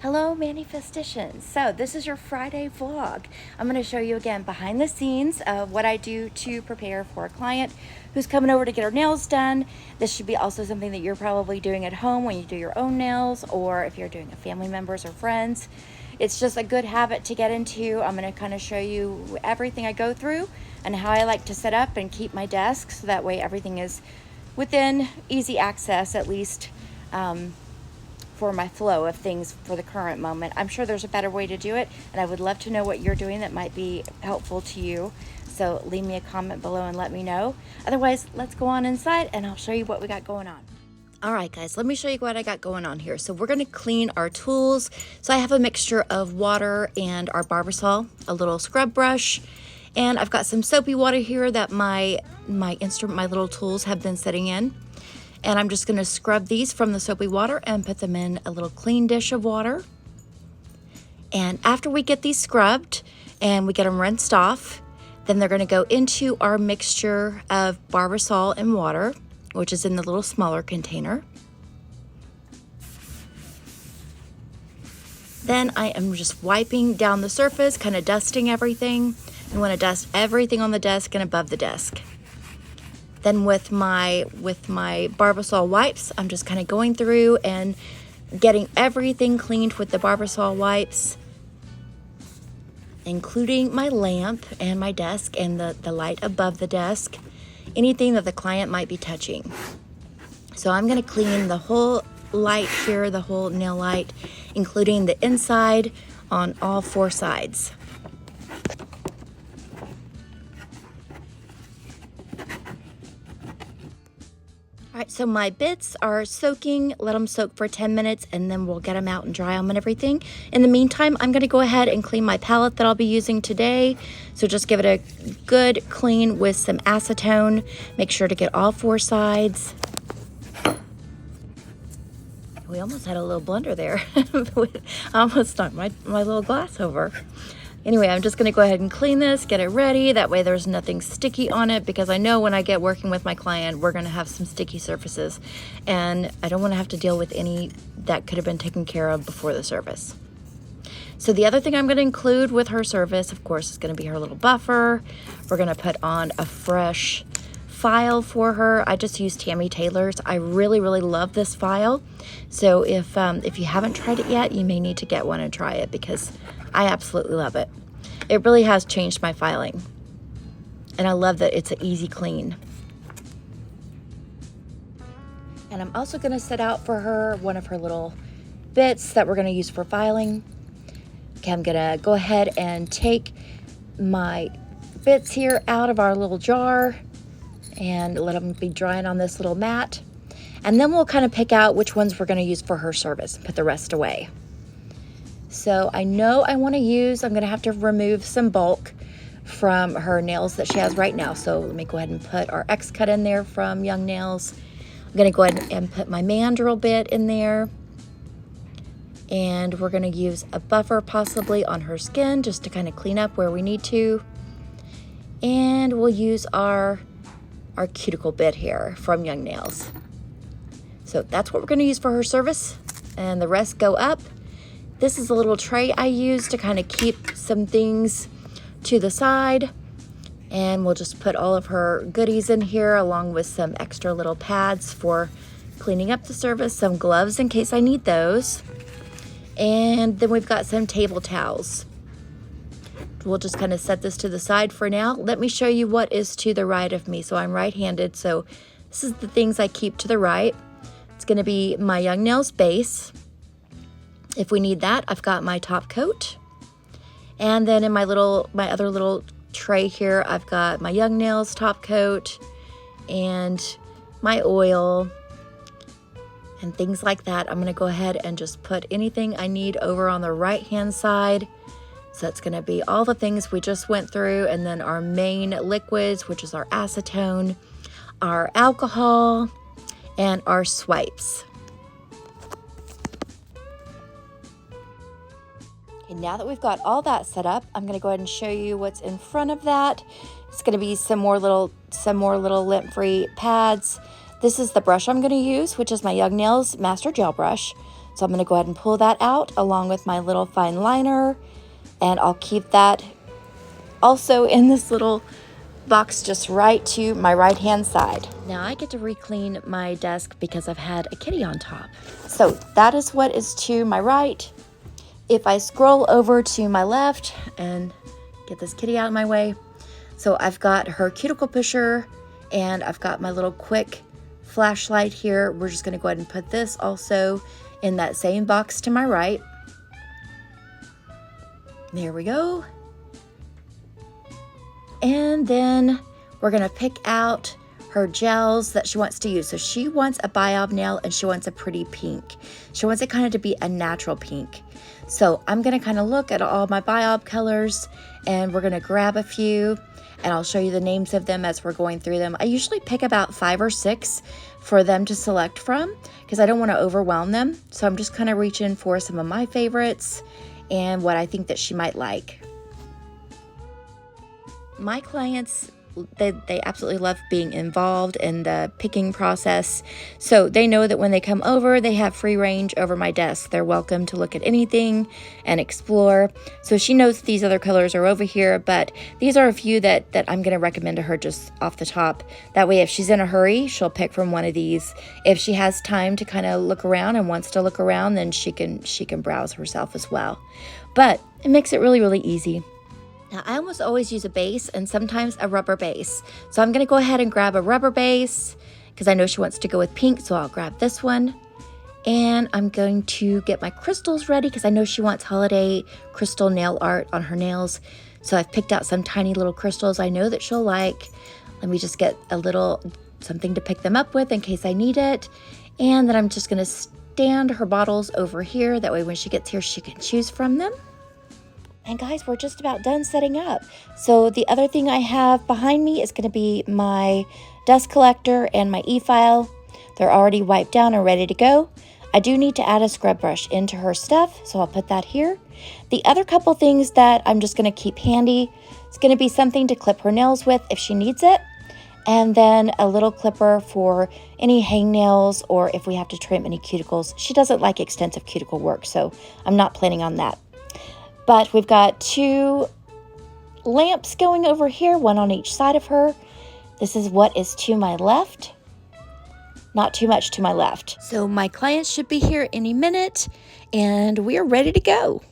Hello manifesticians. So this is your Friday vlog. I'm going to show you again behind the scenes of what I do to prepare for a client who's coming over to get her nails done. This should be also something that you're probably doing at home when you do your own nails, or if you're doing a family members or friends. It's just a good habit to get into. I'm going to kind of show you everything I go through and how I like to set up and keep my desk so that way everything is within easy access, at least for my flow of things for the current moment. I'm sure there's a better way to do it, and I would love to know what you're doing that might be helpful to you. So leave me a comment below and let me know. Otherwise, let's go on inside and I'll show you what we got going on. All right, guys, let me show you what I got going on here. So we're gonna clean our tools. So I have a mixture of water and our Barbasol, a little scrub brush, and I've got some soapy water here that my little tools have been sitting in. And I'm just gonna scrub these from the soapy water and put them in a little clean dish of water. And after we get these scrubbed and we get them rinsed off, then they're gonna go into our mixture of Barbasol and water, which is in the little smaller container. Then I am just wiping down the surface, kind of dusting everything. I wanna dust everything on the desk and above the desk. Then with my Barbasol wipes, I'm just kind of going through and getting everything cleaned with the Barbasol wipes, including my lamp and my desk and the light above the desk, anything that the client might be touching. So I'm going to clean the whole light here, the whole nail light, including the inside on all four sides. All right, so my bits are soaking. Let them soak for 10 minutes and then we'll get them out and dry them and everything. In the meantime, I'm gonna go ahead and clean my palette that I'll be using today. So just give it a good clean with some acetone. Make sure to get all four sides. We almost had a little blunder there. I almost knocked my little glass over. Anyway, I'm just gonna go ahead and clean this, get it ready. That way there's nothing sticky on it, because I know when I get working with my client, we're gonna have some sticky surfaces, and I don't wanna have to deal with any that could have been taken care of before the service. So the other thing I'm gonna include with her service, of course, is gonna be her little buffer. We're gonna put on a fresh file for her. I just use Tammy Taylor's. I really, really love this file. So if you haven't tried it yet, you may need to get one and try it, because I absolutely love it. It really has changed my filing. And I love that it's an easy clean. And I'm also gonna set out for her one of her little bits that we're gonna use for filing. Okay, I'm gonna go ahead and take my bits here out of our little jar and let them be drying on this little mat. And then we'll kind of pick out which ones we're gonna use for her service and put the rest away. So I know I want to use, I'm going to have to remove some bulk from her nails that she has right now. So let me go ahead and put our X-Cut in there from Young Nails. I'm going to go ahead and put my mandrel bit in there. And we're going to use a buffer possibly on her skin just to kind of clean up where we need to. And we'll use our cuticle bit here from Young Nails. So that's what we're going to use for her service. And the rest go up. This is a little tray I use to kind of keep some things to the side. And we'll just put all of her goodies in here, along with some extra little pads for cleaning up the service, some gloves in case I need those. And then we've got some table towels. We'll just kind of set this to the side for now. Let me show you what is to the right of me. So I'm right-handed, so this is the things I keep to the right. It's gonna be my Young Nails base. If we need that, I've got my top coat. And then in my other little tray here, I've got my Young Nails top coat and my oil and things like that. I'm gonna go ahead and just put anything I need over on the right-hand side. So it's gonna be all the things we just went through, and then our main liquids, which is our acetone, our alcohol, and our swipes. And now that we've got all that set up, I'm gonna go ahead and show you what's in front of that. It's gonna be some more little lint-free pads. This is the brush I'm gonna use, which is my Young Nails Master Gel Brush. So I'm going to go ahead and pull that out along with my little fine liner, and I'll keep that also in this little box just right to my right hand side. Now I get to re-clean my desk because I've had a kitty on top. So that is what is to my right. If I scroll over to my left and get this kitty out of my way, so I've got her cuticle pusher and I've got my little quick flashlight here. We're just going to go ahead and put this also in that same box to my right. There we go. And then we're going to pick out her gels that she wants to use. So she wants a biob nail and she wants a pretty pink. She wants it kind of to be a natural pink. So I'm going to kind of look at all my biob colors and we're going to grab a few and I'll show you the names of them as we're going through them. I usually pick about 5 or 6 for them to select from because I don't want to overwhelm them. So I'm just kind of reaching for some of my favorites and what I think that she might like. My clients, they absolutely love being involved in the picking process. So they know that when they come over, they have free range over my desk. They're welcome to look at anything and explore. So she knows these other colors are over here, but these are a few that I'm going to recommend to her just off the top. That way, if she's in a hurry, she'll pick from one of these. If she has time to kind of look around and wants to look around, then she can browse herself as well. But it makes it really, really easy. Now, I almost always use a base and sometimes a rubber base. So I'm going to go ahead and grab a rubber base because I know she wants to go with pink, so I'll grab this one. And I'm going to get my crystals ready because I know she wants holiday crystal nail art on her nails. So I've picked out some tiny little crystals I know that she'll like. Let me just get a little something to pick them up with in case I need it. And then I'm just going to stand her bottles over here. That way when she gets here, she can choose from them. And guys, we're just about done setting up. So the other thing I have behind me is going to be my dust collector and my e-file. They're already wiped down and ready to go. I do need to add a scrub brush into her stuff, so I'll put that here. The other couple things that I'm just going to keep handy, it's going to be something to clip her nails with if she needs it. And then a little clipper for any hangnails or if we have to trim any cuticles. She doesn't like extensive cuticle work, so I'm not planning on that. But we've got 2 lamps going over here, one on each side of her. This is what is to my left. Not too much to my left. So my clients should be here any minute and we are ready to go.